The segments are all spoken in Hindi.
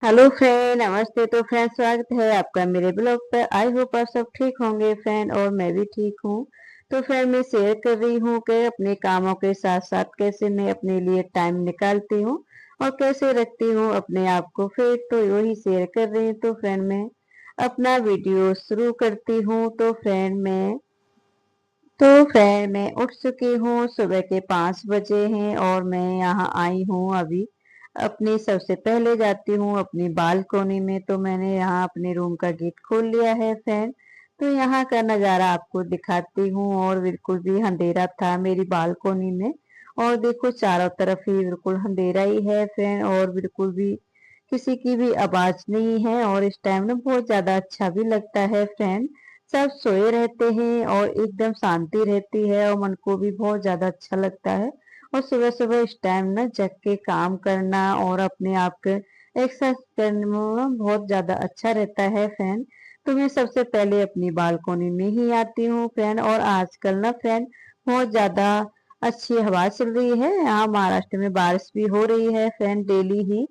हेलो फ्रेंड, नमस्ते। तो फ्रेंड, स्वागत है आपका मेरे ब्लॉग पर। आई होप आप सब ठीक होंगे फ्रेंड, और मैं भी ठीक हूँ। तो फ्रेंड, मैं शेयर कर रही हूँ कि अपने कामों के साथ साथ कैसे मैं अपने लिए टाइम निकालती हूँ और कैसे रखती हूँ अपने आप को फिट। तो वही शेयर कर रही हूँ। तो फ्रेंड, मैं अपना वीडियो शुरू करती हूँ। तो फ्रेंड मैं उठ चुकी हूँ। सुबह के 5 बजे हैं और मैं यहाँ आई हूँ अभी। अपनी सबसे पहले जाती हूँ अपनी बालकोनी में। तो मैंने यहाँ अपने रूम का गेट खोल लिया है फ्रेंड। तो यहाँ का नज़ारा आपको दिखाती हूँ। और बिल्कुल भी अंधेरा था मेरी बालकोनी में। और देखो, चारों तरफ ही बिल्कुल अंधेरा ही है फ्रेंड, और बिल्कुल भी किसी की भी आवाज नहीं है। और इस टाइम ना बहुत ज्यादा अच्छा भी लगता है फ्रेंड। सब सोए रहते हैं और एकदम शांति रहती है और मन को भी बहुत ज्यादा अच्छा लगता है। और सुबह सुबह इस टाइम ना जग के काम करना और अपने आप के एक्सरसाइज करने में बहुत ज्यादा अच्छा रहता है फ्रेंड। तो मैं सबसे पहले अपनी बालकोनी में ही आती हूँ फ्रेंड। और आजकल ना फ्रेंड बहुत ज्यादा अच्छी हवा चल रही है। यहाँ महाराष्ट्र में बारिश भी हो रही है फ्रेंड, डेली ही।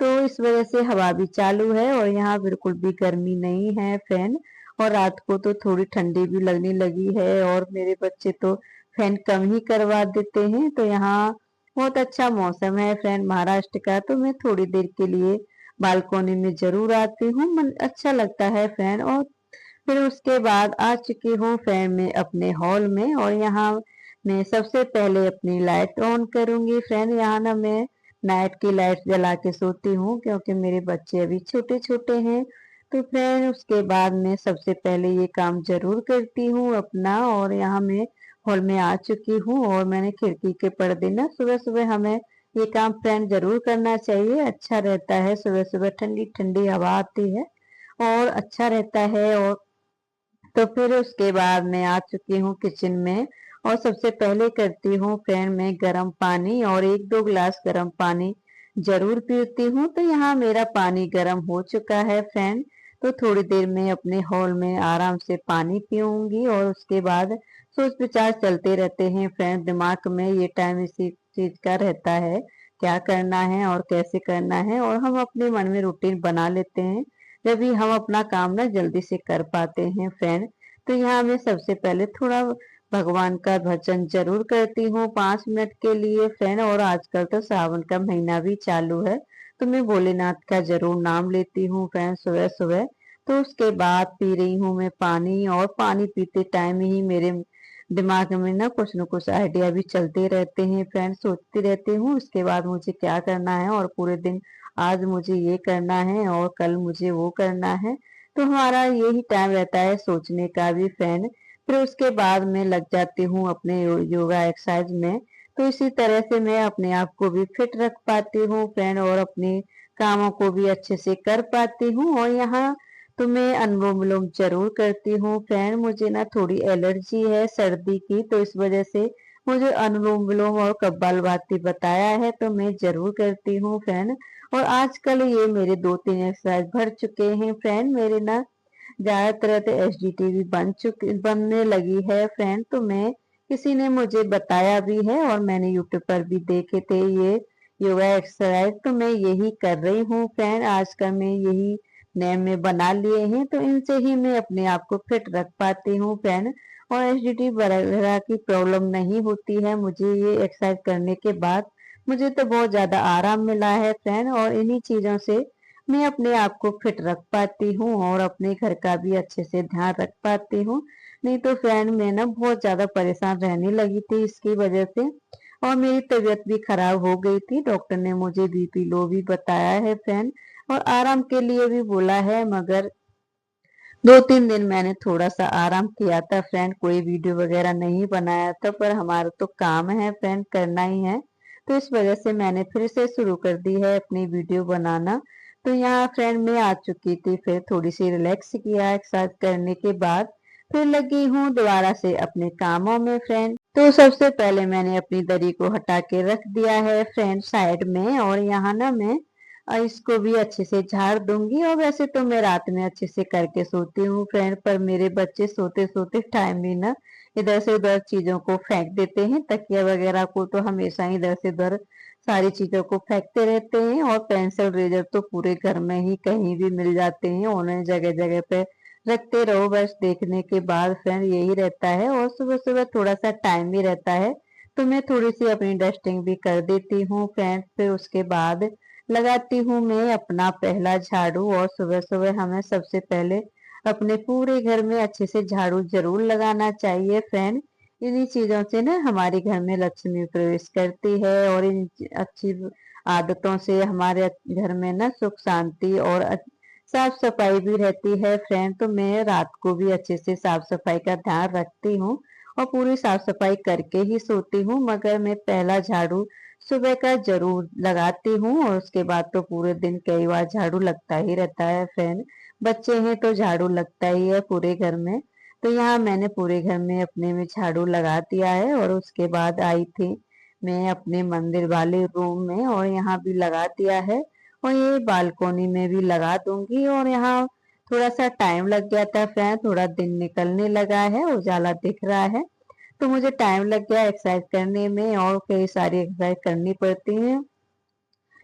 तो इस वजह से हवा भी चालू है और यहाँ बिल्कुल भी गर्मी नहीं है फ्रेंड। और रात को तो थोड़ी ठंडी भी लगने लगी है। और मेरे बच्चे तो फैन कम ही करवा देते हैं। तो यहाँ बहुत अच्छा मौसम है फ्रेंड महाराष्ट्र का। तो मैं थोड़ी देर के लिए बालकोनी में जरूर आती हूँ, मन अच्छा लगता है फ्रेंड। और फिर उसके बाद आ चुकी हूँ फ्रेंड मैं अपने हॉल में। और यहाँ मैं सबसे पहले अपनी लाइट ऑन करूंगी फ्रेंड। यहाँ ना मैं नाइट की लाइट जला के सोती हूँ क्योंकि मेरे बच्चे अभी छोटे छोटे हैं। तो फ्रेंड उसके बाद मैं सबसे पहले ये काम जरूर करती हूँ अपना। और यहाँ मैं हॉल में आ चुकी हूँ और मैंने खिड़की के पर्दे ना, सुबह सुबह हमें ये काम फ्रेंड जरूर करना चाहिए। अच्छा रहता है, सुबह सुबह ठंडी ठंडी हवा आती है और अच्छा रहता है। और तो फिर उसके बाद मैं आ चुकी हूँ किचन में। और सबसे पहले करती हूँ फ्रेंड मैं गर्म पानी, और 1-2 गिलास गर्म पानी जरूर पीती हूँ। तो यहाँ मेरा पानी गर्म हो चुका है फ्रेंड। तो थोड़ी देर में अपने हॉल में आराम से पानी पीऊंगी। और उसके बाद सोच विचार चलते रहते हैं फ्रेंड दिमाग में। ये टाइम इसी चीज का रहता है, क्या करना है और कैसे करना है। और हम अपने मन में रूटीन बना लेते हैं, जब भी हम अपना काम ना जल्दी से कर पाते हैं फ्रेंड। तो यहाँ मैं सबसे पहले थोड़ा भगवान का भजन जरूर करती हूँ 5 मिनट के लिए फ्रेंड। और आजकल तो सावन का महीना भी चालू है, तो मैं भोलेनाथ का जरूर नाम लेती हूँ फ्रेंड सुबह सुबह। तो उसके बाद पी रही हूँ मैं पानी। और पानी पीते टाइम ही मेरे दिमाग में ना कुछ न कुछ आइडिया भी चलते रहते हैं फ्रेंड। सोचती रहती हूँ उसके बाद मुझे क्या करना है, और पूरे दिन आज मुझे ये करना है और कल मुझे वो करना है। तो हमारा यही टाइम रहता है सोचने का भी फ्रेंड। फिर उसके बाद मैं लग जाती हूँ अपने योगा एक्सरसाइज में। तो इसी तरह से मैं अपने आप को भी फिट रख पाती हूँ फ्रेंड, और अपने कामों को भी अच्छे से कर पाती हूँ। और यहाँ तो मैं अनुलोम विलोम जरूर करती हूँ फ्रेंड। मुझे ना थोड़ी एलर्जी है सर्दी की, तो इस वजह से मुझे अनुलोम विलोम और कपालभाति बताया है, तो मैं जरूर करती हूँ फ्रेंड। और आजकल ये मेरे 2-3 एक्सरसाइज भर चुके हैं फ्रेंड। मेरे ना ज्यादातर तो एसडीटी भी बनने लगी है फ्रेंड। तो मैं किसी ने मुझे बताया भी है और मैंने यूट्यूब पर भी देखे थे ये योगा एक्सरसाइज। तो मैं यही कर रही हूँ फ्रेंड। आजकल मैं यही नेम में बना लिए हैं, तो इनसे ही मैं अपने आप को फिट रख पाती हूँ फ्रेंड। और एसडीटी वगैरह की प्रॉब्लम नहीं होती है मुझे ये एक्सरसाइज करने के बाद। मुझे तो बहुत ज्यादा आराम मिला है फ्रेंड। और इन्हीं चीजों से मैं अपने आप को फिट रख पाती हूँ और अपने घर का भी अच्छे से ध्यान रख पाती हूँ। नहीं तो फ्रेंड मैं ना बहुत ज्यादा परेशान रहने लगी थी इसकी वजह से, और मेरी तबीयत भी खराब हो गई थी। डॉक्टर ने मुझे बीपी लो भी बताया है फ्रेंड, और आराम के लिए भी बोला है। मगर 2-3 दिन मैंने थोड़ा सा आराम किया था फ्रेंड, कोई वीडियो वगैरह नहीं बनाया था। पर हमारा तो काम है फ्रेंड, करना ही है। तो इस वजह से मैंने फिर से शुरू कर दी है अपनी वीडियो बनाना। तो यहाँ फ्रेंड मैं आ चुकी थी, फिर थोड़ी सी रिलैक्स किया एक्सरसाइज करने के बाद। फिर लगी हूँ दोबारा से अपने कामों में फ्रेंड। तो सबसे पहले मैंने अपनी दरी को हटा के रख दिया है फ्रेंड साइड में। और यहाँ ना मैं इसको भी अच्छे से झाड़ दूंगी। और वैसे तो मैं रात में अच्छे से करके सोती हूँ फ्रेंड, पर मेरे बच्चे सोते सोते टाइम भी ना इधर से उधर चीजों को फेंक देते हैं। तकिया वगैरह को तो हमेशा इधर से उधर सारी चीजों को फेंकते रहते हैं। और पेंसिल रेजर तो पूरे घर में ही कहीं भी मिल जाते हैं, उन्हें जगह जगह पे रखते रहो, बस देखने के बाद फ्रेंड यही रहता है। और सुबह सुबह थोड़ा सा टाइम भी रहता है तो मैं थोड़ी सी अपनी डस्टिंग भी कर देती हूँ फ्रेंड। फिर उसके बाद लगाती हूँ मैं अपना पहला झाड़ू। और सुबह सुबह हमें सबसे पहले अपने पूरे घर में अच्छे से झाड़ू जरूर लगाना चाहिए फ्रेंड। इन्हीं चीजों से ना हमारे घर में लक्ष्मी प्रवेश करती है, और इन अच्छी आदतों से हमारे घर में ना सुख शांति और साफ सफाई भी रहती है फ्रेंड। तो मैं रात को भी अच्छे से साफ सफाई का ध्यान रखती हूँ और पूरी साफ सफाई करके ही सोती हूँ, मगर मैं पहला झाड़ू सुबह का जरूर लगाती हूँ। और उसके बाद तो पूरे दिन कई बार झाड़ू लगता ही रहता है फ्रेंड। बच्चे हैं तो झाड़ू लगता ही है पूरे घर में। तो यहाँ मैंने पूरे घर में अपने में झाड़ू लगा दिया है। और उसके बाद आई थी मैं अपने मंदिर वाले रूम में, और यहाँ भी लगा दिया है, और ये बालकोनी में भी लगा दूंगी। और यहाँ थोड़ा सा टाइम लग गया था फ्रेंड, थोड़ा दिन निकलने लगा है, उजाला दिख रहा है, तो मुझे टाइम लग गया एक्सरसाइज करने में, और कई सारी एक्सरसाइज करनी पड़ती है।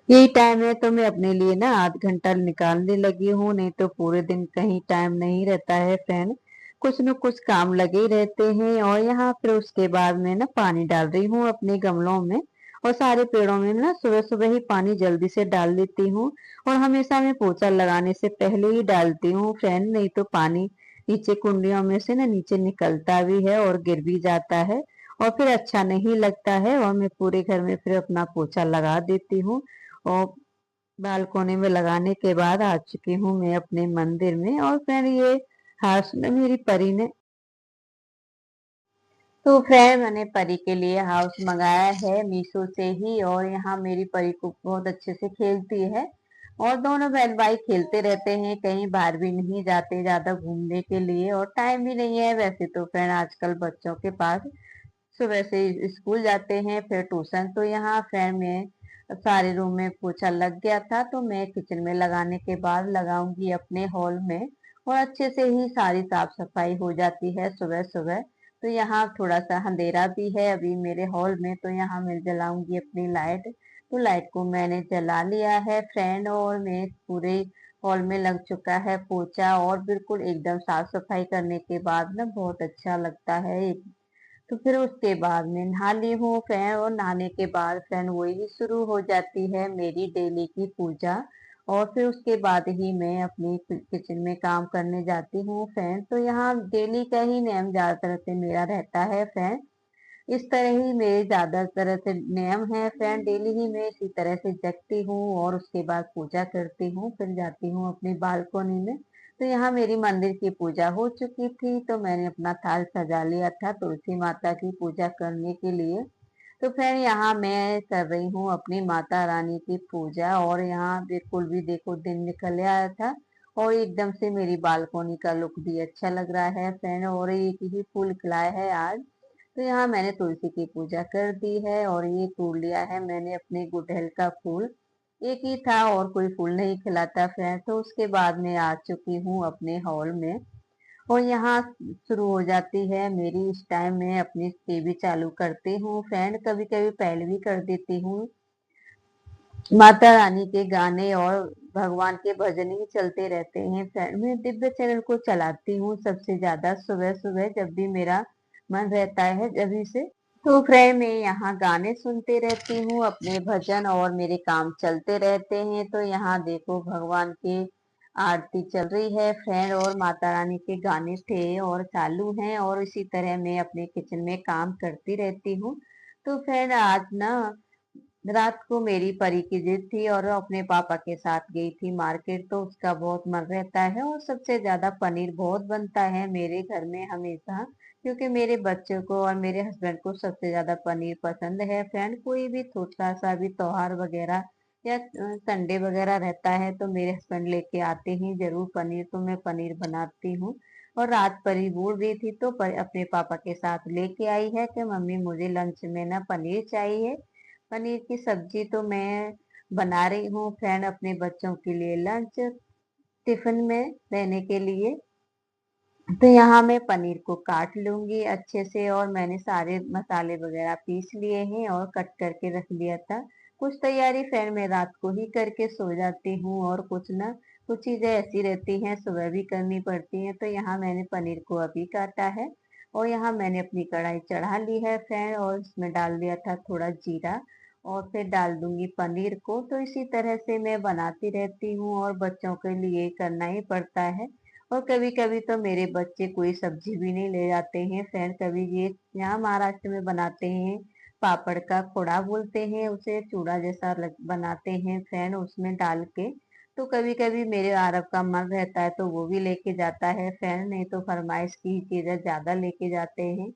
यही टाइम है तो मैं अपने लिए ना आध घंटा निकालने लगी हूँ, नहीं तो पूरे दिन कहीं टाइम नहीं रहता है फ्रेंड, कुछ न कुछ काम लगे ही रहते हैं। और यहाँ फिर उसके बाद मैं ना पानी डाल रही हूँ अपने गमलों में, और सारे पेड़ों में ना सुबह सुबह ही पानी जल्दी से डाल देती हूँ। और हमेशा मैं पोछा लगाने से पहले ही डालती हूँ फ्रेंड, नहीं तो पानी नीचे कुंडियों में से ना नीचे निकलता भी है और गिर भी जाता है, और फिर अच्छा नहीं लगता है। और मैं पूरे घर में फिर अपना पोछा लगा देती हूँ। और बालकोनी में लगाने के बाद आ चुकी हूँ मैं अपने मंदिर में। और फ्रेंड ये हाउस में मेरी परी ने, तो फ्रेंड मैंने परी के लिए हाउस मंगाया है मीशो से ही, और यहाँ मेरी परी को बहुत अच्छे से खेलती है, और दोनों बहन भाई खेलते रहते हैं, कहीं बाहर भी नहीं जाते ज्यादा घूमने के लिए, और टाइम भी नहीं है वैसे तो फ्रेंड आजकल बच्चों के पास। सुबह से स्कूल जाते हैं फिर ट्यूशन। तो यहाँ फ्रेंड में सारे रूम में पोछा लग गया था, तो मैं किचन में लगाने के बाद लगाऊंगी अपने हॉल में, और अच्छे से ही सारी साफ सफाई हो जाती है सुबह सुबह। तो यहाँ थोड़ा सा अंधेरा भी है अभी मेरे हॉल में, तो यहाँ मैं जलाऊंगी अपनी लाइट। तो लाइट को मैंने जला लिया है फ्रेंड, और मैं पूरे हॉल में लग चुका है पोछा, और बिल्कुल एकदम साफ सफाई करने के बाद ना बहुत अच्छा लगता है। तो फिर उसके बाद मैं नहा ली हूँ फ्रेंड, और नहाने के बाद फ्रेंड वही शुरू हो जाती है मेरी डेली की पूजा। और फिर उसके बाद ही मैं अपनी किचन में काम करने जाती हूँ फ्रेंड। तो यहाँ डेली का ही नियम ज्यादातर से मेरा रहता है फ्रेंड, इस तरह ही मेरे ज्यादातर से नियम है फ्रेंड। डेली ही मैं इसी तरह से जगती हूँ और उसके बाद पूजा करती हूँ, फिर जाती हूँ अपनी बालकोनी में। तो यहाँ मेरी मंदिर की पूजा हो चुकी थी, तो मैंने अपना थाल सजा लिया था तुलसी माता की पूजा करने के लिए। तो फ्रेंड यहाँ मैं कर रही हूँ अपनी माता रानी की पूजा, और यहाँ बिल्कुल भी देखो दिन निकल आया था, और एकदम से मेरी बालकोनी का लुक भी अच्छा लग रहा है फ्रेंड, और एक ही फूल खिलाया है आज। तो यहाँ मैंने तुलसी की पूजा कर दी है, और ये तोड़ लिया है मैंने अपने गुड़हल का फूल, एक ही था और कोई फूल नहीं खिलाता फ्रेंड। तो उसके बाद मैं आ चुकी हूँ अपने हॉल में, और यहाँ शुरू हो जाती है मेरी, इस टाइम मैं अपनी टीवी चालू करती हूँ फ्रेंड, कभी कभी पहले भी कर देती हूँ। माता रानी के गाने और भगवान के भजन ही चलते रहते हैं फ्रेंड। मैं दिव्य चैनल को चलाती हूँ सबसे ज्यादा सुबह सुबह, जब भी मेरा मन रहता है जब से। तो फ्रेंड मैं यहाँ गाने सुनते रहती हूँ अपने भजन, और मेरे काम चलते रहते हैं। तो यहाँ देखो भगवान की आरती चल रही है फ्रेंड, और माता रानी के गाने थे और चालू हैं, और इसी तरह मैं अपने किचन में काम करती रहती हूँ। तो फ्रेंड आज ना रात को मेरी परी की जिद थी, और वो अपने पापा के साथ गई थी मार्केट, तो उसका बहुत मन रहता है, और सबसे ज्यादा पनीर बहुत बनता है मेरे घर में हमेशा, क्योंकि मेरे बच्चों को और मेरे हस्बैंड को सबसे ज्यादा पनीर पसंद है फ्रेंड। कोई भी छोटा सा भी त्योहार वगैरह या संडे वगैरह रहता है तो मेरे हस्बैंड लेके आते ही जरूर पनीर, तो मैं पनीर बनाती हूँ। और रात परी बोल रही थी तो अपने पापा के साथ लेके आई है कि मम्मी मुझे लंच में ना पनीर चाहिए। पनीर की सब्जी तो मैं बना रही हूँ फ्रेंड अपने बच्चों के लिए लंच टिफिन में देने के लिए। तो यहाँ मैं पनीर को काट लूंगी अच्छे से, और मैंने सारे मसाले वगैरह पीस लिए हैं और कट करके रख लिया था। कुछ तैयारी फिर मैं रात को ही करके सो जाती हूँ, और कुछ ना कुछ चीजें ऐसी रहती हैं सुबह भी करनी पड़ती हैं। तो यहाँ मैंने पनीर को अभी काटा है, और यहाँ मैंने अपनी कढ़ाई चढ़ा ली है फ्रेंड, और इसमें डाल दिया था थोड़ा जीरा, और फिर डाल दूंगी पनीर को। तो इसी तरह से मैं बनाती रहती हूँ, और बच्चों के लिए करना ही पड़ता है। और कभी कभी तो मेरे बच्चे कोई सब्जी भी नहीं ले जाते हैं फ्रेंड। कभी ये यहाँ महाराष्ट्र में बनाते हैं पापड़ का खोड़ा बोलते हैं उसे, चूड़ा जैसा बनाते हैं फ्रेंड उसमें डाल के। तो कभी कभी मेरे आरब का मन रहता है तो वो भी लेके जाता है फ्रेंड, नहीं तो फरमाइश की चीजें ज्यादा लेके जाते हैं।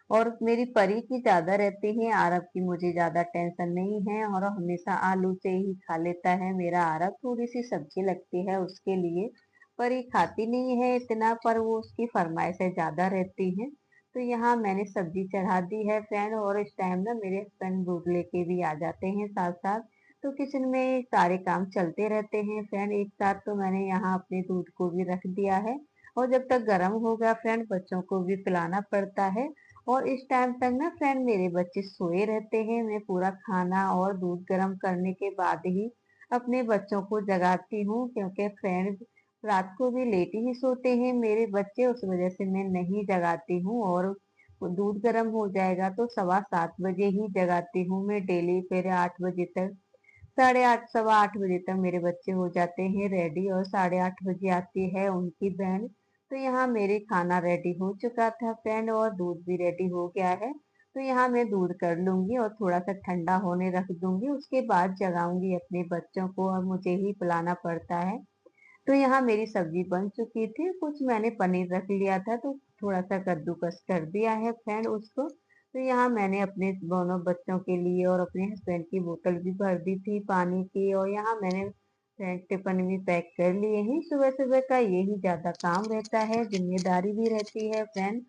और मेरी परी की ज्यादा रहती है, आरब की मुझे ज्यादा टेंशन नहीं है, और हमेशा आलू से ही खा लेता है मेरा आरब। थोड़ी सी सब्जी लगती है उसके लिए, परी खाती नहीं है इतना, पर वो उसकी फरमाइशें ज्यादा रहती हैं। तो यहाँ मैंने सब्जी चढ़ा दी है फ्रेंड, और इस टाइम ना मेरे हस्बैंड दूध लेके भी आ जाते हैं साथ साथ। तो किचन में सारे काम चलते रहते हैं फ्रेंड एक साथ। तो मैंने यहाँ अपने दूध को भी रख दिया है, और जब तक गर्म होगा फ्रेंड बच्चों को भी पिलाना पड़ता है। और इस टाइम तक ना फ्रेंड मेरे बच्चे सोए रहते हैं। मैं पूरा खाना और दूध गर्म करने के बाद ही अपने बच्चों को जगाती हूँ, क्योंकि फ्रेंड रात को भी लेट ही सोते हैं मेरे बच्चे, उस वजह से मैं नहीं जगाती हूँ। और वो दूध गर्म हो जाएगा तो 7:15 बजे ही जगाती हूँ मैं डेली। फिर 8 बजे तक, 8:30 8:15 तक मेरे बच्चे हो जाते हैं रेडी, और 8:30 बजे आती है उनकी बहन। तो यहाँ मेरे खाना रेडी हो चुका था फ्रेंड, और दूध भी रेडी हो गया है। तो यहाँ मैं दूध कर लूंगी और थोड़ा सा ठंडा होने रख दूंगी, उसके बाद जगाऊंगी अपने बच्चों को, और मुझे ही पिलाना पड़ता है। तो यहाँ मेरी सब्जी बन चुकी थी, कुछ मैंने पनीर रख लिया था तो थोड़ा सा कद्दूकस कर दिया है फ्रेंड उसको। तो यहाँ मैंने अपने दोनों बच्चों के लिए और अपने हस्बैंड की बोतल भी भर दी थी पानी की, और यहाँ मैंने फ्रेंड टिफिन भी पैक कर लिए हैं। सुबह सुबह का यही ज्यादा काम रहता है, जिम्मेदारी भी रहती है फ्रेंड,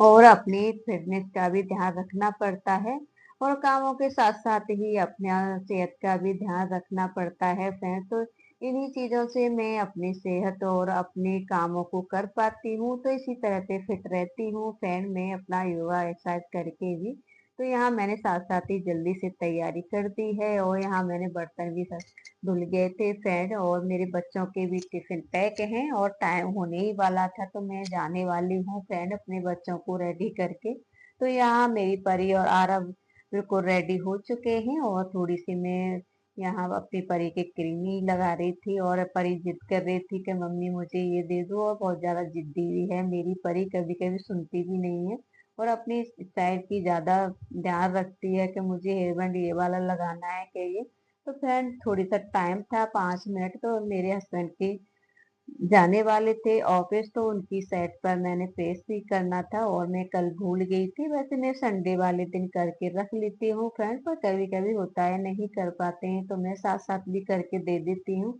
और अपनी फिटनेस का भी ध्यान रखना पड़ता है, और कामों के साथ साथ ही अपना सेहत का भी ध्यान रखना पड़ता है फ्रेंड। तो इन्हीं चीजों से मैं अपनी सेहत और अपने कामों को कर पाती हूँ। तो इसी तरह से फिट रहती हूँ फ्रेंड मैं अपना योगा एक्सरसाइज करके भी। तो यहाँ मैंने साथ साथ ही जल्दी से तैयारी कर दी है, और यहाँ मैंने बर्तन भी धुल गए थे फ्रेंड, और मेरे बच्चों के भी टिफिन पैक हैं, और टाइम होने ही वाला था तो मैं जाने वाली हूँ फ्रेंड अपने बच्चों को रेडी करके। तो यहाँ मेरी परी और आरव बिल्कुल रेडी हो चुके हैं, और थोड़ी सी मैं यहाँ अपनी परी के क्रीमी लगा रही थी, और परी जिद कर रही थी कि मम्मी मुझे ये दे दो, और बहुत ज्यादा जिद्दी भी है मेरी परी, कभी कभी सुनती भी नहीं है, और अपनी स्टाइल की ज्यादा ध्यान रखती है कि मुझे हेयर बैंड ये वाला लगाना है कि ये। तो फ्रेंड थोड़ी सा टाइम था 5 मिनट, तो मेरे हस्बैंड की जाने वाले थे ऑफिस, तो उनकी सेट पर मैंने फेस भी करना था, और मैं कल भूल गई थी। वैसे मैं संडे वाले दिन करके रख लेती हूँ फ्रेंड, पर कभी कभी होता है नहीं कर पाते हैं तो मैं साथ साथ भी करके दे देती हूँ।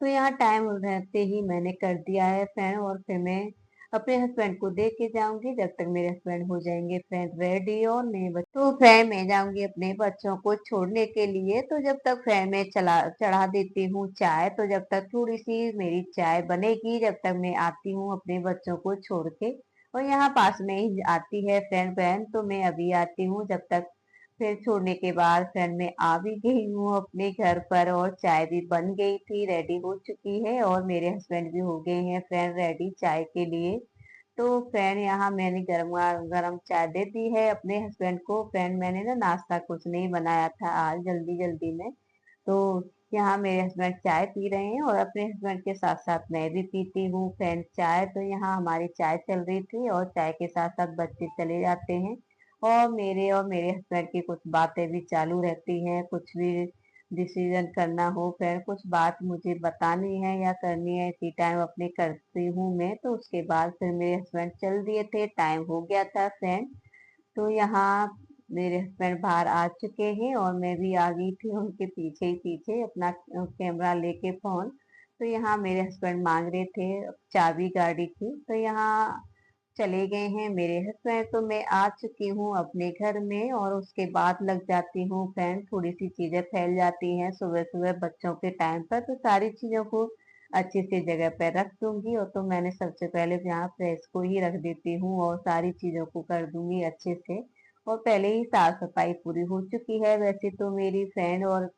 तो यहाँ टाइम रहते ही मैंने कर दिया है फ्रेंड, और फिर मैं अपने हस्बैंड को दे के जाऊंगी जब तक मेरे हस्बैंड हो जाएंगे फ्रेंड रेडी। और तो फ्रेंड मैं जाऊंगी अपने बच्चों को छोड़ने के लिए। तो जब तक फ्रेंड मैं चला चढ़ा देती हूँ चाय, तो जब तक थोड़ी सी मेरी चाय बनेगी जब तक मैं आती हूँ अपने बच्चों को छोड़ के। और यहाँ पास में ही आती है फ्रेंड बहन, तो मैं अभी आती हूँ जब तक। फिर छोड़ने के बाद फ्रेंड मैं आ भी गई हूँ अपने घर पर, और चाय भी बन गई थी, रेडी हो चुकी है, और मेरे हस्बैंड भी हो गए हैं फ्रेंड रेडी चाय के लिए। तो फ्रेंड यहाँ मैंने गरम गरम चाय दे दी है अपने हस्बैंड को फ्रेंड। मैंने ना नाश्ता कुछ नहीं बनाया था आज, जल्दी जल्दी में। तो यहाँ मेरे हस्बैंड चाय पी रहे हैं, और अपने हस्बैंड के साथ साथ मैं भी पीती हूँ फ्रेंड चाय। तो यहाँ हमारी चाय चल रही थी, और चाय के साथ साथ बच्चे चले जाते हैं, और मेरे हस्बैंड की कुछ बातें भी चालू रहती हैं, कुछ भी डिसीजन करना हो, फिर कुछ बात मुझे बतानी है या करनी है, इसी टाइम अपने करती हूँ मैं। तो उसके बाद फिर मेरे हस्बैंड चल दिए थे, टाइम हो गया था फ्रेंड। तो यहाँ मेरे हस्बैंड बाहर आ चुके हैं, और मैं भी आ गई थी उनके पीछे ही पीछे अपना कैमरा लेके फोन। तो यहाँ मेरे हस्बैंड मांग रहे थे चाबी गाड़ी की, तो यहाँ चले गए हैं मेरे हस्बैंड। तो मैं आ चुकी हूँ अपने घर में, और उसके बाद लग जाती हूँ फ्रेंड, थोड़ी सी चीजें फैल जाती हैं सुबह सुबह बच्चों के टाइम पर, तो सारी चीजों को अच्छी सी जगह पर रख दूंगी। और तो मैंने सबसे पहले यहाँ प्रेस को ही रख देती हूँ, और सारी चीजों को कर दूंगी अच्छे से। और पहले ही साफ सफाई पूरी हो चुकी है वैसे तो मेरी फ्रेंड। और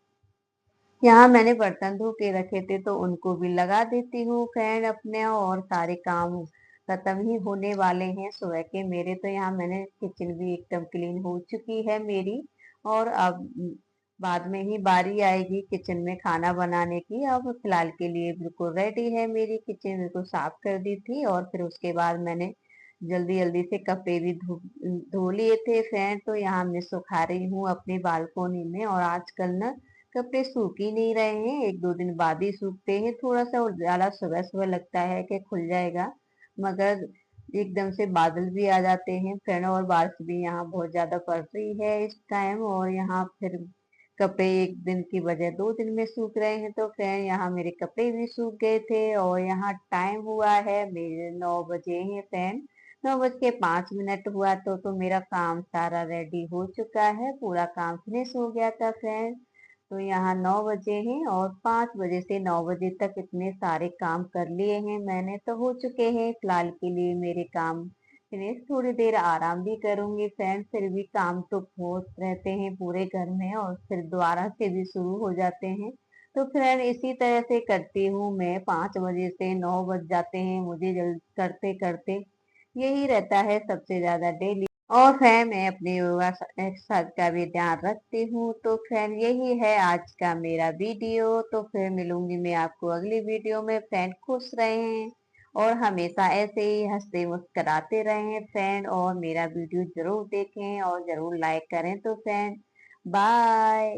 यहाँ मैंने बर्तन धो के रखे थे तो उनको भी लगा देती हूँ फैन अपने। और सारे काम खत्म ही होने वाले हैं सुबह के मेरे। तो यहाँ मैंने किचन भी एकदम क्लीन हो चुकी है मेरी। और अब बाद में ही बारी आएगी किचन में खाना बनाने की। अब फिलहाल के लिए बिल्कुल रेडी है मेरी किचन, बिल्कुल साफ कर दी थी। और फिर उसके बाद मैंने जल्दी जल्दी से कपड़े भी धो लिए थे फ्रेंड। तो यहाँ मैं सुखा रही हूँ अपनी बालकोनी में। और आजकल ना कपड़े सूख ही नहीं रहे हैं, एक दो दिन बाद ही सूखते हैं। थोड़ा सा उजाला सुबह सुबह लगता है कि खुल जाएगा, मगर एकदम से बादल भी आ जाते हैं फ्रेंड। और बारिश भी यहाँ बहुत ज्यादा पड़ रही है इस टाइम। और यहाँ फिर कपड़े एक दिन की बजाय 2 दिन में सूख रहे हैं। तो फ्रेंड यहाँ मेरे कपड़े भी सूख गए थे। और यहाँ टाइम हुआ है मेरे 9 बजे हैं फ्रेंड। 9:05 हुआ तो मेरा काम सारा रेडी हो चुका है, पूरा काम फिनिश हो गया था फ्रेंड। तो यहाँ 9 बजे हैं और 5 बजे से 9 बजे तक इतने सारे काम कर लिए हैं मैंने, तो हो चुके हैं फिलहाल के लिए मेरे काम फिनिश। थोड़ी देर आराम भी करूंगी फ्रेंड, फिर भी काम तो बहुत रहते हैं पूरे घर में और फिर दोबारा से भी शुरू हो जाते हैं। तो फ्रेंड इसी तरह से करती हूँ मैं, 5 बजे से 9 बज जाते हैं मुझे जल्द करते करते। यही रहता है सबसे ज्यादा डेली। और फ्रेंड मैं अपने योगा एक्सरसाइज का भी ध्यान रखती हूँ। तो फ्रेंड यही है आज का मेरा वीडियो। तो फिर मिलूंगी मैं आपको अगली वीडियो में फ्रेंड। खुश रहें और हमेशा ऐसे ही हंसते मुस्कुराते रहें फ्रेंड। और मेरा वीडियो जरूर देखें और जरूर लाइक करें। तो फ्रेंड बाय।